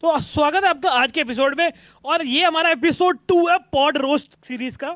तो स्वागत है आपका आज के एपिसोड में। और ये हमारा एपिसोड 2 है पॉड रोस्ट सीरीज का।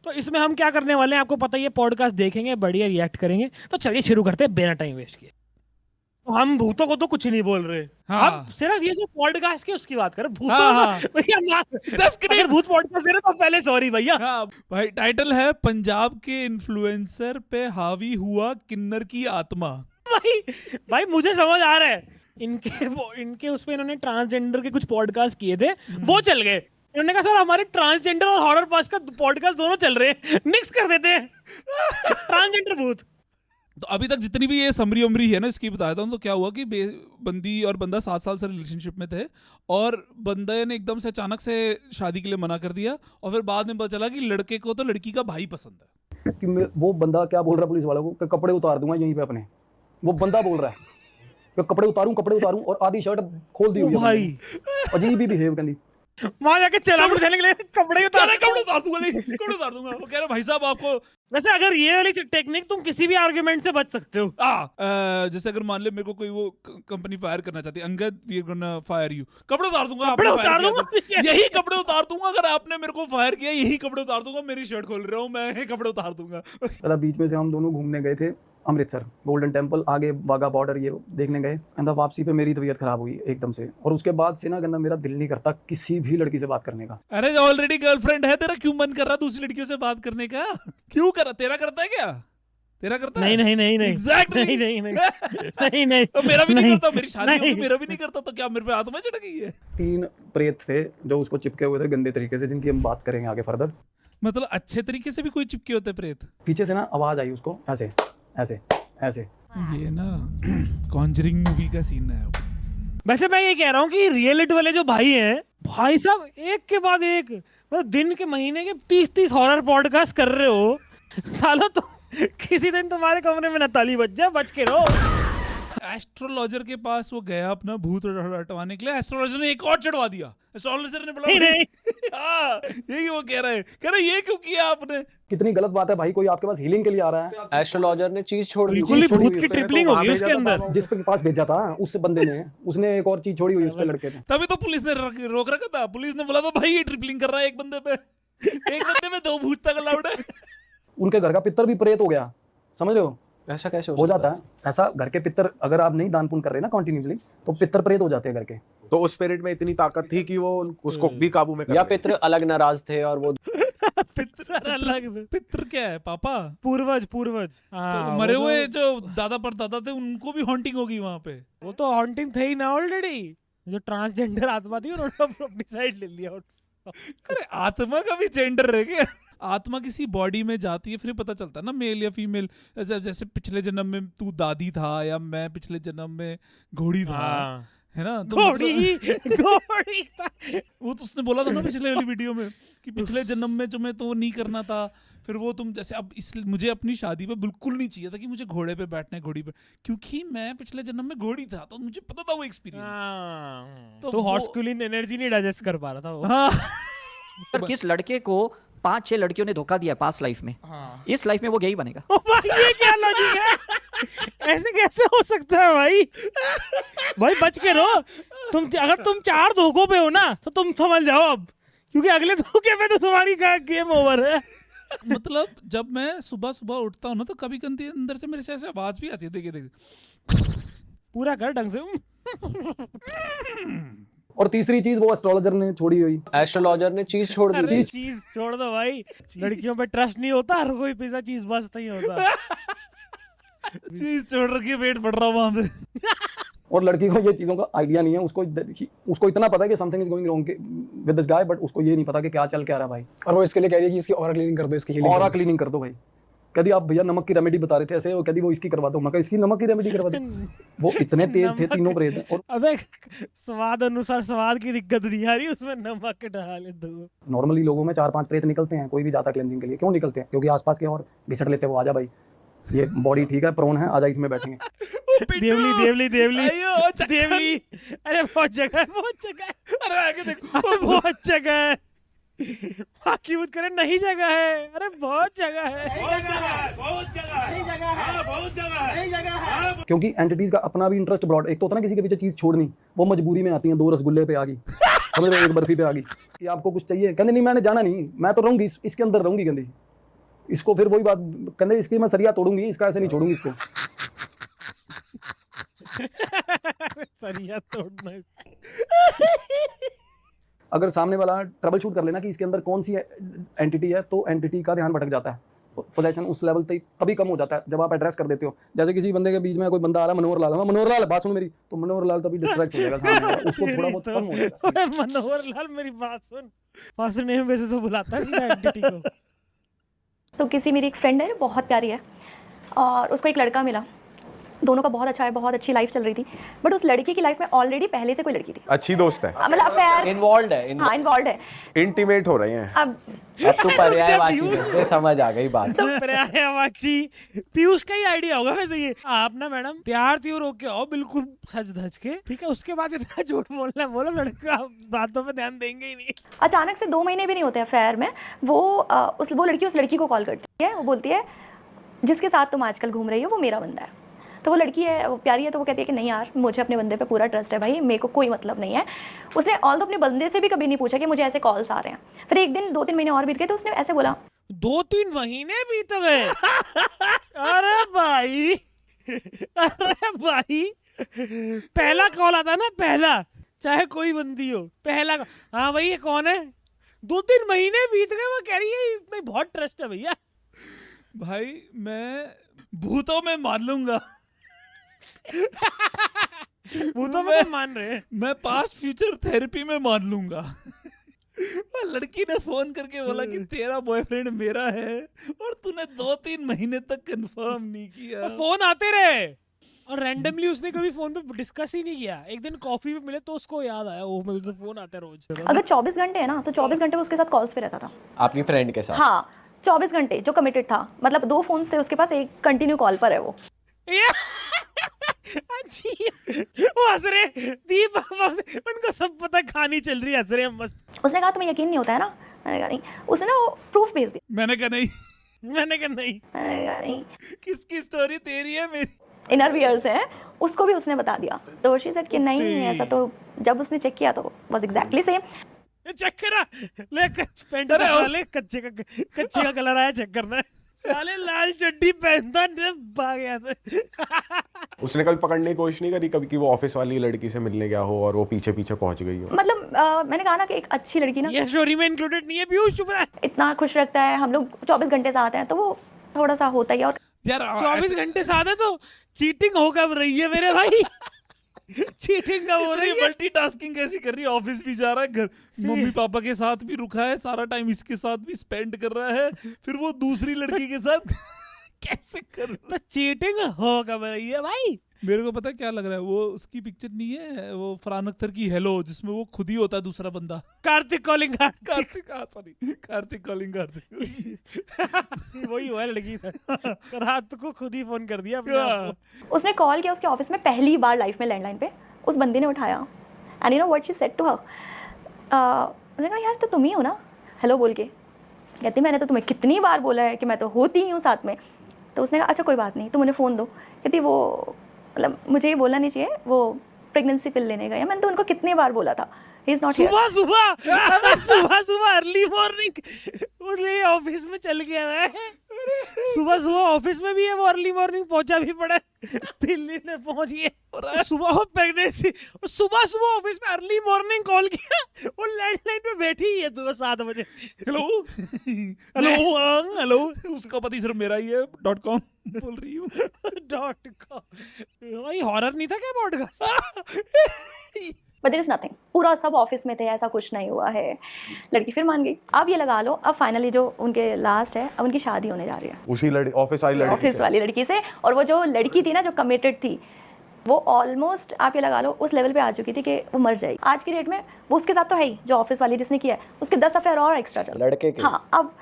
तो इसमें हम क्या करने वाले हैं आपको पता ही है, पॉडकास्ट देखेंगे, बढ़िया रिएक्ट करेंगे। तो चलिए शुरू करते हैं बिना टाइम वेस्ट किए। तो हम भूतों को तो कुछ नहीं बोल रहे। हाँ। हम सिर्फ ये जो पॉडकास्ट की उसकी बात करें। भूतों हाँ। का भैया अगर भूत पॉडकास्ट दे रहे तो पहले सॉरी भैया। हाँ भाई, टाइटल है पंजाब के इन्फ्लुएंसर पे हावी हुआ किन्नर की आत्मा। भाई मुझे समझ आ रहा है। इनके उसमें इन्होंने ट्रांसजेंडर के कुछ पॉडकास्ट किए थे, वो चल गए। इन्होंने कहा सर हमारे ट्रांसजेंडर और हॉरर का पॉडकास्ट दोनों चल रहे हैं, मिक्स कर देते हैं। ट्रांसजेंडर भूत। तो अभी तक जितनी भी ये समरी उमरी है ना इसकी बताता हूँ। तो क्या हुआ कि बंदी और बंदा 7 साल से रिलेशनशिप में थे और बंदे ने एकदम से अचानक से शादी के लिए मना कर दिया और फिर बाद में पता चला कि लड़के को तो लड़की का भाई पसंद है। कि वो बंदा क्या बोल रहा है पुलिस वालों को कि कपड़े उतार दूंगा यहीं पे अपने। वो बंदा बोल रहा है कि कपड़े उतारूं और आधी शर्ट खोल दी हुई है भाई अजीब ही बिहेव करनी। वहां जाके चला बुझाने के लिए कपड़े उतार कपड़े उतार दूंगा। वो कह रहे भाई साहब आपको। वैसे अगर ये वाली टेक्निक तुम किसी भी आर्गुमेंट से बच सकते हो। जैसे अगर मान ले मेरे को कोई वो कंपनी फायर करना चाहती है, Angad we are gonna fire you, कपड़े उतार दूंगा। कपड़े उतार दूंगा यही कपड़े उतार दूंगा। अगर आपने मेरे को फायर किया यही कपड़े उतार दूंगा। मेरी शर्ट खोल रहा हूँ मैं, कपड़े उतार दूंगा। पहला बीच में से हम दोनों घूमने गए थे अमृतसर, गोल्डन टेम्पल, आगे वाघा बॉर्डर ये देखने गए। कहता वापसी पे मेरी तबीयत खराब हुई एकदम से और उसके बाद से ना कहता मेरा दिल नहीं करता किसी भी लड़की से बात करने का। अरे ऑलरेडी गर्लफ्रेंड है तेरा, क्यों मन कर रहा दूसरी लड़कियों से बात करने का? क्यों कर रहा? तेरा करता है क्या? तेरा करता है? नहीं Exactly. नहीं तो मेरा भी नहीं करता। मेरी शादी होगी मेरा भी नहीं करता। तो क्या मेरे पे आत्मा चढ़ गई है? 3 प्रेत थे जो उसको चिपके हुए थे गंदे तरीके से, जिनकी हम बात करेंगे आगे फर्दर। मतलब अच्छे तरीके से भी कोई चिपके होते प्रेत? पीछे से ना आवाज आई उसको ऐसे ऐसे ऐसे। ये ना कॉन्जरिंग मूवी का सीन है। वैसे मैं ये कह रहा हूँ कि रियलिटी वाले जो भाई हैं, भाई साहब एक के बाद एक, मतलब दिन के महीने के 30 हॉरर पॉडकास्ट कर रहे हो। सालों तो किसी दिन तुम्हारे कमरे में नताली बच जाए, बच के रहो। एस्ट्रोलॉजर के पास वो गया अपना भूत हटवाने के लिए। एस्ट्रोलॉजर ने एक और चढ़वा दिया। एस्ट्रोलॉजर ने बोला नहीं हाँ, यही वो कह रहे ये क्यों किया आपने? कितनी गलत बात है भाई, कोई आपके पास हीलिंग के लिए आ रहा है। एस्ट्रोलॉजर ने चीज छोड़ दी। बिल्कुल ही भूत की ट्रिपलिंग होगी उसके अंदर। जिसके पास भेजा था उस बंदे ने, उसने एक और चीज छोड़ी हुई उसके लड़के ने। तभी तो पुलिस ने रोक रखा था। पुलिस ने बोला था भाई ये ट्रिपलिंग कर रहा है एक बंदे पे। एक बंदे में 2 भूत तक अलाउड है। उनके घर का पितर भी प्रेत हो गया, समझ रहे हो? ऐसा कैसे हो जाता है ऐसा। घर के पितर अगर आप नहीं दान पुण्य कर रहे ना कंटिन्यूसली, तो पितर प्रेत हो जाते हैं घर के। तो उस स्पिरिट में इतनी ताकत थी कि वो उसको भी काबू में कर या ले। पितृ अलग नाराज थे और वो पितर क्या है? पापा? पूर्वज। तो मरे हुए जो दादा परदादा थे उनको भी हॉन्टिंग होगी वहां पे। वो तो हॉन्टिंग थे ही ना ऑलरेडी। जो ट्रांसजेंडर आत्मा थी उन्होंने अपनी साइड ले लिया। अरे आत्मा का भी जेंडर रह गया। आत्मा किसी बॉडी में जाती है फिर पता चलता है ना मेल या फीमेल। जैसे पिछले जन्म में तू दादी था या मैं पिछले जन्म में घोड़ी था, है ना? तो घोड़ी था। वो तो उसने बोला था ना पिछले वाली वीडियो में कि पिछले जन्म में जो मैं तो नहीं करना था, फिर वो तुम जैसे अब मुझे अपनी शादी पे बिल्कुल नहीं चाहिए था कि मुझे घोड़े पे बैठना है, घोड़ी पे, क्योंकि मैं पिछले जन्म में घोड़ी था तो मुझे पता था वो एक्सपीरियंस। तो हॉस्कुलिन एनर्जी नहीं डाइजेस्ट कर पा रहा था वो। हाँ। पर किस लड़के को 5-6 लड़कियों ने धोखा दिया पास्ट लाइफ में, इस लाइफ में वो गई बनेगा। ओ भाई ये क्या लॉजिक है? ऐसे कैसे हो सकता है भाई? भाई बच के रहो। अगर तुम 4 धोखों पे हो ना तो तुम समझ जाओ अब, क्योंकि अगले धोखे पे तो तुम्हारी गेम ओवर है। मतलब जब मैं सुबह सुबह उठता हूँ ना तो कभी कभी अंदर से मेरे से ऐसे आवाज भी आती है। देखिए पूरा कर ढंग से। और तीसरी चीज वो एस्ट्रोलॉजर ने छोड़ी हुई। एस्ट्रोलॉजर ने चीज छोड़ दी। अरे चीज छोड़ दो भाई, लड़कियों पे ट्रस्ट नहीं होता, हर कोई पिज्जा चीज बस नहीं होता। चीज छोड़ रखी, वेट बढ़ रहा वहां पे। और लड़की को ये चीजों का आइडिया नहीं है। उसको इतना पता है कि something is going wrong with this guy, but उसको ये नहीं पता कि क्या चल के आ रहा है भाई। और वो इसके लिए कह रही है कि इसकी ऑरा क्लीनिंग कर दो, इसकी हीलिंग ऑरा क्लीनिंग कर दो भाई। कभी आप भैया नमक की रेमेडी बता रहे थे ऐसे, वो कभी वो इसकी करवा दो, मैं इसकी नमक की रेमेडी करवा दो। वो इतने तेज थे तीनों प्रेत। और अबे स्वाद अनुसार स्वाद की दिक्कत नहीं आ रही, उसमें नमक डाल दो। नॉर्मली लोगों में 4-5 प्रेत निकलते हैं, कोई भी जाता क्लेंजिंग के लिए। क्यों निकलते हैं? क्योंकि आसपास के और घिसट लेते हैं। वो आजा भाई, ये बॉडी ठीक है, प्रोन है, आजा इसमें बैठेंगे। देवली। अरे बहुत जगह है। अरे आगे देखो बहुत जगह है। बाकी मत करे, नहीं जगह है, अरे बहुत जगह है। क्योंकि एंटिटीज का अपना भी इंटरेस्ट ब्रॉड, एक तो होता है ना किसी के पीछे चीज छोड़नी, वो मजबूरी में आती हैं, 2 रसगुल्ले पे आ गई, समझ रहे हो, 1 बर्फी पे आ गई कि आपको कुछ चाहिए, कहते नहीं मैंने जाना नहीं, मैं तो रहूंगी इसके अंदर रहूंगी, कहती इसको फिर वही बात, कहते इसकी मैं सरिया तोड़ूंगी, इसका ऐसे नहीं छोड़ूंगी इसको। सरिया तोड़ना। अगर सामने वाला ट्रबल शूट कर लेना कि इसके अंदर कौन सी एंटिटी है, तो एंटिटी का ध्यान भटक जाता है, पोजेशन उस लेवल तक कभी कम हो जाता है जब आप एड्रेस कर देते हो। जैसे किसी बंदे के बीच में कोई बंदा आ रहा है, मनोहर लाल, बात सुन मेरी, तो मनोहर लाल तभी डिस्ट्रैक्ट हो जाएगा सामने वाला, उसको थोड़ा बहुत कम हो जाएगा। ओए मनोहर लाल मेरी बात सुन, फास्ट नेम वैसे से बुलाता है सीधा एंटिटी को। तो किसी मेरी एक फ्रेंड है, बहुत प्यारी है, और उसको एक लड़का मिला, दोनों का बहुत अच्छा है, बहुत अच्छी लाइफ चल रही थी, बट उस लड़की की लाइफ में ऑलरेडी पहले से कोई लड़की थी, अच्छी दोस्त है, मतलब अफेयर, इन्वॉल्व है हाँ इन्वॉल्व है। इंटीमेट हो रहे हैं। अब तू पर्यायवाची है, समझ आ गई बात। तो पर्यायवाची पीयूष का ही आइडिया होगा वैसे ये। आप ना मैडम तैयार त्योर होके आओ बिल्कुल सज धज के, ठीक है, उसके बाद इतना झूठ बोलना है, बोलो लड़का बातों पे ध्यान देंगे ही नहीं। अचानक से 2 महीने भी नहीं होते अफेयर में, वो लड़की उस लड़की को कॉल करती है, वो बोलती है जिसके साथ तुम आजकल घूम रही हो वो मेरा बंदा है। तो वो लड़की है, वो प्यारी है, तो वो कहती है कि नहीं यार, मुझे अपने बंदे पे पूरा ट्रस्ट है भाई, मेरे को कोई मतलब नहीं है। उसने ऑल तो अपने बंदे से भी कभी नहीं पूछा कि मुझे ऐसे कॉल्स आ रहे हैं। फिर एक दिन 2-3 महीने और बीत गए, तो उसने ऐसे बोला, 2-3 महीने बीत गए। अरे भाई, अरे भाई, पहला कॉल आता ना, पहला, चाहे कोई बंदी हो, पहला हाँ भाई ये कौन है, 2-3 महीने बीत गए, वो कह रही है इसमें बहुत ट्रस्ट है भैया। भाई मैं भूतों में मान लूंगा। भूतों में मान रहे हैं, मैं पास्ट फ्यूचर थेरेपी में मान लूंगा। वो लड़की ने फोन करके बोला कि तेरा बॉयफ्रेंड मेरा है, और तूने 2-3 महीने तक कंफर्म नहीं किया। फोन आते रहे और रैंडमली उसने कभी फोन पे डिस्कस ही नहीं किया। एक दिन कॉफी पे मिले तो उसको याद आया, ओ मेरे तो फोन आता है रोज। अगर 24 घंटे है ना, तो 24 घंटे वो उसके साथ कॉल्स पे रहता था। आपकी फ्रेंड के साथ? हाँ 24 घंटे जो कमिटेड था, मतलब 2 फोन थे उसके पास, एक कंटिन्यू कॉल पर है वो। वो हंस रहे दीप, उनको सब पता कहानी चल रही है, हंस रहे हैं मस्त। उसने कहा तुम्हें यकीन नहीं होता है ना, मैंने कहा नहीं। उसने ना वो प्रूफ भेज दिया, मैंने कहा नहीं। मैंने कहा नहीं, मैंने कहा नहीं, किसकी स्टोरी, तेरी है मेरी? इनर वियर्स है, उसको भी उसने बता दिया। तो शी सेड कि नहीं ऐसा, तो जब उसने चेक किया तो वाज एग्जैक्टली सेम। चेक करा, ले पेंट ले, कच्चे का कलर आया, चेक करना है। साले लाल चड्डी पहनता भाग गया था। उसने कभी पकड़ने की कोशिश नहीं करी कभी कि वो ऑफिस वाली लड़की से मिलने गया हो और वो पीछे पीछे पहुंच गई हो? मतलब मैंने कहा ना कि एक अच्छी लड़की ना, ये स्टोरी में इंक्लूडेड नहीं है पीयूष, चुप रहा। इतना खुश रखता है, हम लोग 24 घंटे साथ हैं, तो वो थोड़ा सा होता ही है। और यार 24 घंटे साथ है तो चीटिंग हो कब रही है मेरे भाई? चीटिंग कब हो रही है? मल्टीटास्किंग कैसी कर रही है? ऑफिस भी जा रहा है, घर मम्मी पापा के साथ भी रुका है, सारा टाइम इसके साथ भी स्पेंड कर रहा है, फिर वो दूसरी लड़की के साथ कैसे कर रहा है? तो चीटिंग हो कब रही है भाई? मेरे को पता है क्या लग रहा है, वो उसकी पिक्चर नहीं है वो फरहान अख्तर की हेलो, जिसमें वो खुद ही होता है दूसरा बंदा। कार्तिक कॉलिंग कार्तिक कॉलिंग वही हुआ लड़की से, रात को खुद ही फोन कर दिया अपने आप को। उसने कॉल किया उसके ऑफिस में पहली बार लाइफ में लैंडलाइन पे, उस बंदे ने उठाया, and you know what she said to her, उसने कहा यार तो तुम ही हो ना, हेलो बोल के। कहती मैंने तो तुम्हें कितनी बार बोला है कि मैं तो होती ही हूँ साथ में। तो उसने कहा अच्छा कोई बात नहीं, तुम मुझे फ़ोन दो। कहती वो मतलब मुझे ये बोलना नहीं चाहिए, वो प्रेगनेंसी पिल लेने गया। मैंने तो उनको कितनी बार बोला था, ही इज नॉट हियर। सुबह अर्ली मॉर्निंग उसने ऑफिस में चल गया है, सुबह ऑफिस में भी है वो, अर्ली मॉर्निंग पहुंचा भी पड़ा है, पिल्ली ने पहुंच गया सुबह प्रेगनेंसी, सुबह ऑफिस में अर्ली मॉर्निंग कॉल किया, वो लैंडलाइन पे बैठी ही है सुबह 7 बजे। हेलो हेलो हेलो, उसका पति सिर्फ मेरा ही है .com बोल रही हूँ .com। भाई हॉरर नहीं था क्या podcast? But there is nothing, पूरा सब ऑफिस में थे, ऐसा कुछ नहीं हुआ है। लड़की फिर मान गई। अब ये लगा लो, अब फाइनली जो उनके लास्ट है, अब उनकी शादी होने जा रही है उसी ऑफिस वाली लड़की से। और वो जो लड़की थी ना, जो कमिटेड थी, वो ऑलमोस्ट आप ये लगा लो उस लेवल पे आ चुकी थी कि वो मर जाएगी। आज की डेट में वो उसके साथ तो है ही, जो ऑफिस वाली जिसने किया है, उसके 10 अफेयर और एक्स्ट्रा चल लड़के के। हाँ, अब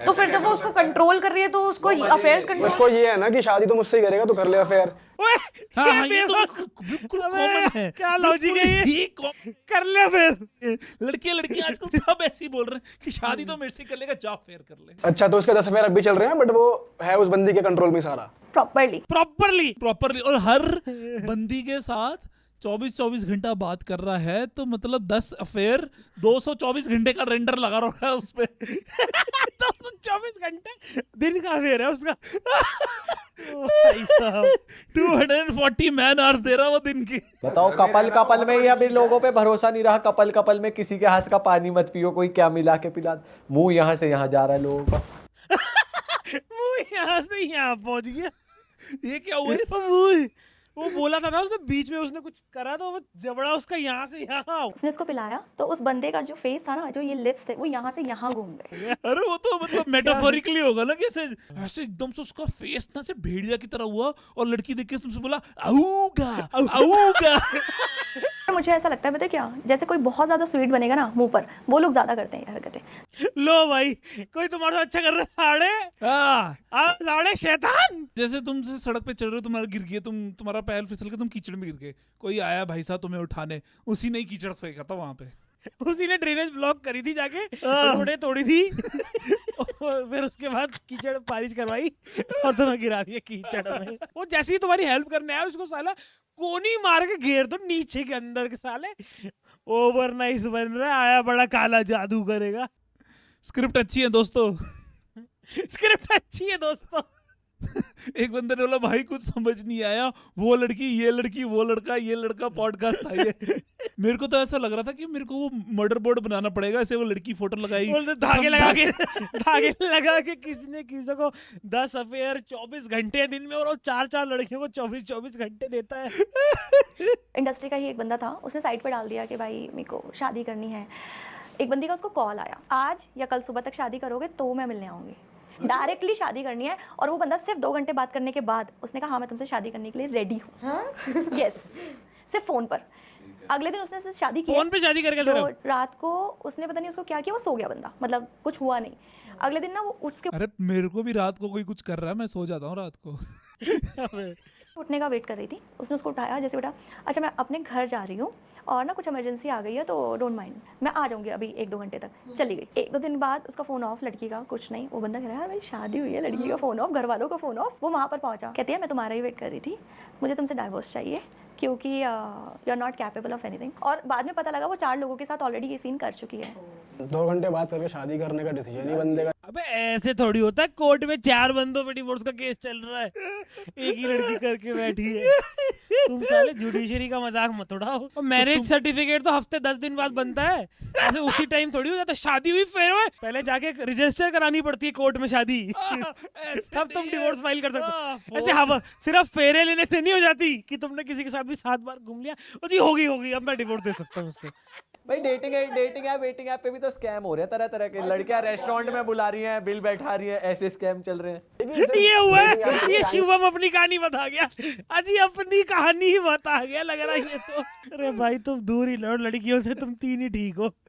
तो फिर जब वो उसको कंट्रोल कर रही है तो उसको अफेयर्स कंट्रोल उसको ये है ना कि शादी तो मुझसे ही करेगा, तो कर ले अफेयर। ओए हाँ, ये तो बेवकूफ। बिल्कुल अबे, कॉमन है। क्या लॉजिक है ये? कर ले फिर। लड़कियां आजकल सब ऐसे ही बोल रहे हैं कि शादी तो मेरे से कर लेगा, जा फेयर कर ले। अच्छा, तो उसके 10 अफेयर अब भी चल रहे हैं, बट वो है उस बंदी के कंट्रोल में सारा। प्रॉपरली प्रॉपरली और हर बंदी के साथ 24 घंटा बात कर रहा है, तो मतलब 10 अफेयर 224 घंटे का रेंडर लगा रखा है उस पे। 224 घंटे दिन का फेर है उसका। ओ भाई साहब 240 मैन आवर्स दे रहा वो दिन की। बताओ, कपल में ही अभी लोगों पे भरोसा नहीं रहा। कपल में किसी के हाथ का पानी मत पियो, कोई क्या मिला के पिला, मुंह यहाँ से यहाँ जा रहा है लोगों का। वो यहाँ से यहाँ पहुंच गया। ये क्या हुआ? वो बोला था ना उसने बीच में उसने कुछ करा तो वो जबड़ा उसका यहाँ से यहाँ। उसने उसको पिलाया तो उस बंदे का जो फेस था ना, जो ये लिप्स थे, वो यहाँ से यहाँ घूम गए। अरे वो तो मतलब मेटाफोरिकली होगा ना, कि ऐसे एकदम से उसका फेस ना से भेड़िया की तरह हुआ और लड़की देख के तुमसे बोला आऊगा आऊगा। मुझे ऐसा लगता है, पता है क्या, जैसे कोई बहुत ज्यादा स्वीट बनेगा ना मुंह पर, वो लोग ज्यादा करते हैं ये हरकतें। लो भाई कोई तुम्हारा अच्छा कर रहा है साढ़े साढ़े शैतान। जैसे तुमसे सड़क पे चल रहे हो, तुम्हारा गिर गया, तुम्हारा पैर फिसल के तुम कीचड़ में गिर गए, कोई आया भाई साहब तुम्हें उठाने, उसी ने ही कीचड़ फेंका था वहां पे। उसी ने ड्रेनेज ब्लॉक करी थी जाके, रोडें तोड़ी थी और फिर उसके बाद कीचड़ पारिश करवाई और तुम्हें गिरा दिया कीचड़ में। वो जैसे ही तुम्हारी हेल्प करने आया उसको साला कोनी मार के घेर दो नीचे के अंदर के साले। ओवर नाइस बन रहा है, आया बड़ा काला जादू करेगा। स्क्रिप्ट अच्छी है दोस्तों। स्क्रिप्ट अच्छी है दोस्तों। एक बंदे ने बोला भाई कुछ समझ नहीं आया, वो लड़की ये लड़की वो लड़का ये लड़का पॉडकास्ट था ये। मेरे को तो ऐसा लग रहा था कि मेरे को वो मर्डर बोर्ड बनाना पड़ेगा, ऐसे वो लड़की फोटो लगाई, धागे लगा के किसी ने किसी को 10 अफेयर 24 घंटे दिन में, और वो 4 लड़कियों को 24 घंटे देता है। इंडस्ट्री का ही एक बंदा था, उसने साइट पे डाल दिया कि भाई मेरे को शादी करनी है। एक बंदी का उसको कॉल आया, आज या कल सुबह तक शादी करोगे तो मैं मिलने आऊंगी। डायरेक्टली शादी करनी है, और वो बंदा सिर्फ 2 घंटे बात करने के बाद उसने कहा हाँ मैं तुमसे शादी करने के लिए रेडी हूँ। यस, सिर्फ फोन पर। अगले दिन उसने शादी की, फोन पे शादी करके जो रात को उसने पता नहीं उसको क्या किया, वो सो गया बंदा, मतलब कुछ हुआ नहीं। अगले दिन ना वो उसके अरे मेरे को भी रात को कोई कुछ कर रहा है, मैं सो जाता हूँ रात को। उठने का वेट कर रही थी, उसने उसको उठाया, जैसे उठा, अच्छा मैं अपने घर जा रही हूँ और ना कुछ इमरजेंसी आ गई है तो डोंट माइंड, मैं आ जाऊंगी अभी 1-2 घंटे तक। चली गई। 1-2 दिन बाद उसका फ़ोन ऑफ, लड़की का कुछ नहीं। वो बंदा कह रहा है मेरी शादी हुई है, लड़की का फ़ोन ऑफ, घर वालों का फ़ोन ऑफ। वो वहाँ पर पहुँचा, कहती है मैं तुम्हारा ही वेट कर रही थी, मुझे तुमसे डाइवोर्स चाहिए क्योंकि you are not capable of anything. और बाद में पता लगा वो 4 लोगों के साथ ऑलरेडी ये सीन कर चुकी है। 2 घंटे बात करके शादी करने का डिसीजन ही बंदे का। अबे ऐसे थोड़ी होता है, कोर्ट में 4 बंदों पे डिवोर्स का केस चल रहा है, एक ही लड़की करके बैठी है। तुम साले जुडिशरी का मजाक मत उड़ाओ। और मैरिज सर्टिफिकेट तो हफ्ते 10 दिन बाद बनता है, ऐसे उसी टाइम थोड़ी हो जाता। शादी हुई फिर हुए, पहले जाके रजिस्टर करानी पड़ती है कोर्ट में शादी, तब तुम डिवोर्स फाइल कर सकते हो। ऐसे हवा सिर्फ फेरे लेने से नहीं हो जाती कि तुमने किसी के साथ भी 7 बार घूम लिया और जी होगी अब मैं डिवोर्स दे सकता हूँ उसको। भाई डेटिंग ऐप वेटिंग ऐप पे भी तो स्कैम हो रहे हैं, तरह तरह के। लड़कियां रेस्टोरेंट में बुला रही हैं, बिल बैठा रही हैं, ऐसे स्कैम चल रहे हैं। ये हुआ है, ये शिवम अपनी कहानी बता गया, अजी अपनी कहानी ही बता गया लग रहा है ये तो। अरे भाई तुम दूर ही लड़ो लड़कियों से, तुम 3 ही ठीक हो।